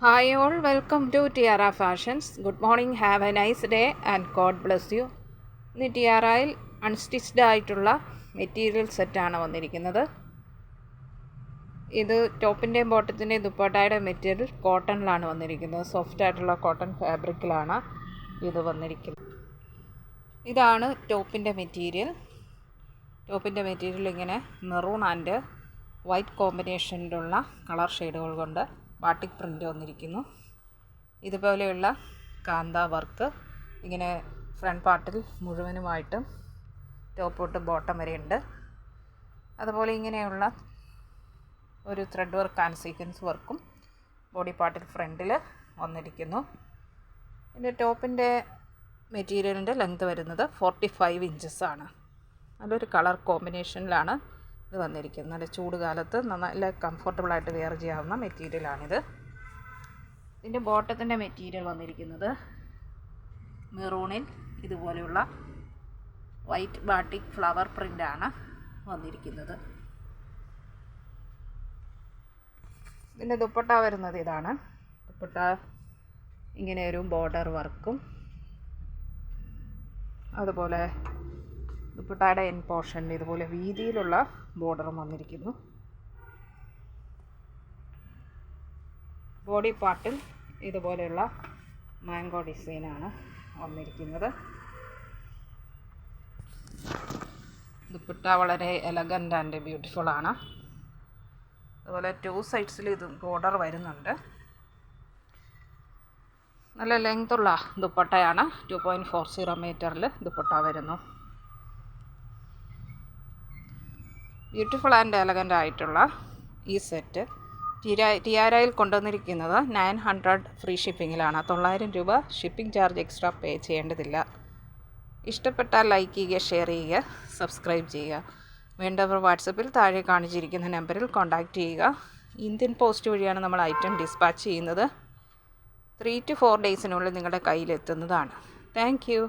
Hi all, welcome to Tiara Fashions. Good morning, have a nice day and God bless you. ഇന്ന് ടിയാറയിൽ unstitched ആയിട്ടുള്ള material സെറ്റാണ് വന്നിരിക്കുന്നത്. ഇത് ടോപ്പിൻ്റെയും ബോട്ടത്തിൻ്റെയും ദുപ്പട്ടയുടെ മെറ്റീരിയൽ കോട്ടണിലാണ് വന്നിരിക്കുന്നത്. സോഫ്റ്റ് ആയിട്ടുള്ള കോട്ടൺ ഫാബ്രിക്കിലാണ് ഇത് വന്നിരിക്കുന്നത്. ഇതാണ് ടോപ്പിൻ്റെ മെറ്റീരിയൽ. ഇങ്ങനെ മെറൂൺ ആൻഡ് വൈറ്റ് കോമ്പിനേഷനിലുള്ള കളർ ഷെയ്ഡുകൾ കൊണ്ട് ബാട്ടിക് പ്രിൻ്റ് വന്നിരിക്കുന്നു. ഇതുപോലെയുള്ള കാന്ത വർക്ക് ഇങ്ങനെ ഫ്രണ്ട് പാർട്ടിൽ മുഴുവനുമായിട്ടും ടോപ്പ് തൊട്ട് ബോട്ടം വരെയുണ്ട്. അതുപോലെ ഇങ്ങനെയുള്ള ഒരു ത്രെഡ് വർക്ക് ആൻഡ് സീക്വൻസ് വർക്കും ബോഡി പാർട്ടിൽ ഫ്രണ്ടിൽ വന്നിരിക്കുന്നു. ഇതിൻ്റെ ടോപ്പിൻ്റെ മെറ്റീരിയലിൻ്റെ ലെങ്ത് വരുന്നത് 45 ഇഞ്ചസ് ആണ്. നല്ലൊരു കളർ കോമ്പിനേഷനിലാണ് ഇത് വന്നിരിക്കുന്നത്. നല്ല ചൂട് കാലത്ത് നല്ല കംഫർട്ടബിളായിട്ട് വെയർ ചെയ്യാവുന്ന മെറ്റീരിയലാണിത്. ഇതിൻ്റെ ബോട്ടത്തിൻ്റെ മെറ്റീരിയൽ വന്നിരിക്കുന്നത് മെറൂണിൽ ഇതുപോലെയുള്ള വൈറ്റ് ബാട്ടിക് ഫ്ലവർ പ്രിൻ്റാണ് വന്നിരിക്കുന്നത്. ഇതിൻ്റെ ദുപ്പട്ട വരുന്നത് ഇതാണ്. ദുപ്പട്ട ഇങ്ങനെ ഒരു ബോർഡർ വർക്കും അതുപോലെ ദുപ്പട്ടയുടെ എൻ പോർഷനിൽ ഇതുപോലെ വീതിയിലുള്ള ബോർഡറും വന്നിരിക്കുന്നു. ബോഡി പാർട്ടിൽ ഇതുപോലെയുള്ള മാംഗോ ഡിസൈനാണ് വന്നിരിക്കുന്നത്. ദുപ്പട്ട വളരെ എലഗൻ്റ് ആൻഡ് ബ്യൂട്ടിഫുൾ ആണ്. അതുപോലെ 2 സൈഡ്സിൽ ഇത് ബോർഡർ വരുന്നുണ്ട്. നല്ല ലെങ്ത്തുള്ള ദുപ്പട്ടയാണ്. 2.40 മീറ്ററിൽ ദുപ്പട്ട വരുന്നു. ബ്യൂട്ടിഫുൾ ആൻഡ് എലഗൻ്റ് ആയിട്ടുള്ള ഈ സെറ്റ് ടിയാരയിൽ കൊണ്ടുവന്നിരിക്കുന്നത് 900 ഫ്രീ ഷിപ്പിങ്ങിലാണ്. 900 രൂപ ഷിപ്പിംഗ് ചാർജ് എക്സ്ട്രാ പേ ചെയ്യേണ്ടതില്ല. ഇഷ്ടപ്പെട്ടാൽ ലൈക്ക് ചെയ്യുക, ഷെയർ ചെയ്യുക, സബ്സ്ക്രൈബ് ചെയ്യുക. വേണ്ടവർ വാട്സപ്പിൽ താഴെ കാണിച്ചിരിക്കുന്ന നമ്പറിൽ കോൺടാക്റ്റ് ചെയ്യുക. ഇന്ത്യൻ പോസ്റ്റ് വഴിയാണ് നമ്മൾ ഐറ്റം ഡിസ്പാച്ച് ചെയ്യുന്നത്. 3 to 4 ഡേയ്സിനുള്ളിൽ നിങ്ങളുടെ കയ്യിലെത്തുന്നതാണ്. Thank you.